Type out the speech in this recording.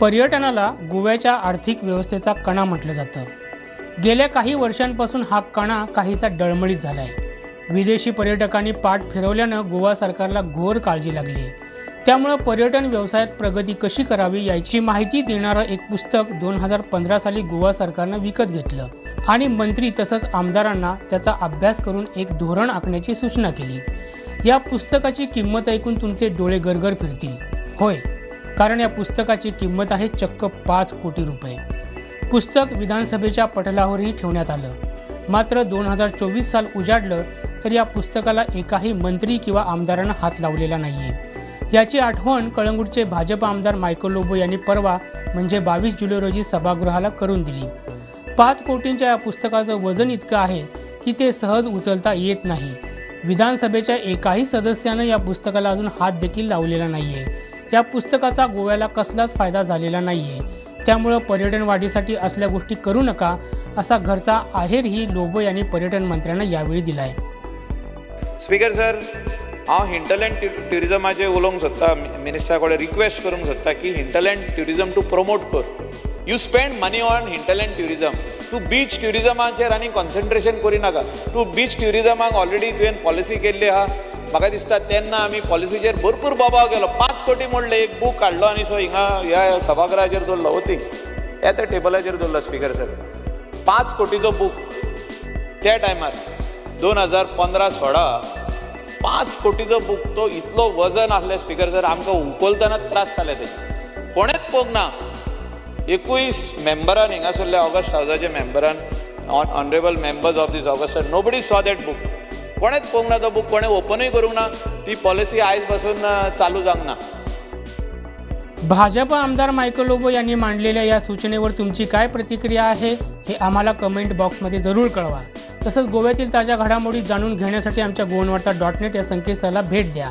पर्यटनाला गोव्याच्या आर्थिक व्यवस्थेचा कणा म्हटलं जातं। गेल्या काही वर्षांपासून हा कणा काहीसा डळमळीत झाला आहे। विदेशी पर्यटकांनी पाठ फिरवल्यानं गोवा सरकारला घोर काळजी लागली आहे। त्यामुळे पर्यटन व्यवसायात प्रगती कशी करावी याची माहिती देणारं एक पुस्तक 2015 साली गोवा सरकारनं विकत घेतलं आणि मंत्री तसंच आमदारांना त्याचा अभ्यास करून एक धोरण आखण्याची सूचना केली। या पुस्तकाची किंमत ऐकून तुमचे डोळे गरगर फिरतील। होय, कारण या पुस्तकाची किंमत आहे चक्क 5 कोटी रुपये। पुस्तक विधानसभेच्या पटलावरही ठेवण्यात आलं। मात्र 2024 साल उजाडलं तर या पुस्तकाला एकाही मंत्री किंवा आमदारांना हात लावलेला नाहीये। याची आठवण कळंगूटचे भाजप आमदार मायकल लोबो यांनी परवा म्हणजे 22 जुलै रोजी सभागृहाला करून दिली। 5 कोटींच्या या पुस्तकाचं वजन इतकं आहे की ते सहज उचलता येत नाही। विधानसभेच्या एकाही सदस्यानं या पुस्तकाला अजून हात देखील लावलेला नाहीये। या पुस्तकाचा गोव्याला कसलाच फायदा झालेला नाहीये। त्यामुळे पर्यटन वाढीसाठी असल्या गोष्टी करू नका असा घरचा आहेरही लोबो यांनी पर्यटन मंत्र्यांना यावेळी दिलाय। स्पीकर सर, हांव हिंटरलँड ट्युरिजमाचेर उलोवंक सोदता, मिनिस्टरा कडेन रिक्वेस्ट करूंक सोदता की हिंटरलँड ट्युरिजम तूं प्रमोट कर। You spend money on hinterland tourism, तूं बीच ट्युरिजमाचेर आनी कॉन्सन्ट्रेशन करिनाका। तूं बीच ट्युरिजमाक ऑलरेडी तुवें पॉलिसी केल्ली आहा। म्हाका दिसता तेन्ना आमी पॉलिसीचेर भरपूर बोबाव केलो। 5 कोटी म्हणले, एक बूक काडलो आनी सो हिंगा ह्या सभागृहाचेर दवरलो, वतीक ह्या त्या टेबलाचेर दवरलो। स्पीकर सर, 5 कोटीचो बूक त्या टायमार 2015-16 5 कोटीचो बूक, तो इतलो वजन आसलें स्पीकर सर, आमकां उखलतना त्रास जाले तेजे। कोणेच पळोवंक ना। 21 मेंबरान हिंगासरल्या ऑगस्ट हावजाच्या मेंबरान, honourable members of this august, nobody saw that book. कोणेच पळोवंक ना तो बूक, कोणें ओपनूय करूंक ना। ती पॉलिसी आयज पासून चालू जावंक ना। भाजप आमदार मायकल लोबो यांनी मांडलेल्या या सूचनेवर तुमची काय प्रतिक्रिया आहे हे आम्हाला कमेंट बॉक्समध्ये जरूर कळवा। तसंच गोव्यातील ताज्या घडामोडी जाणून घेण्यासाठी आमच्या goanvarta.net या संकेतस्थळाला भेट द्या।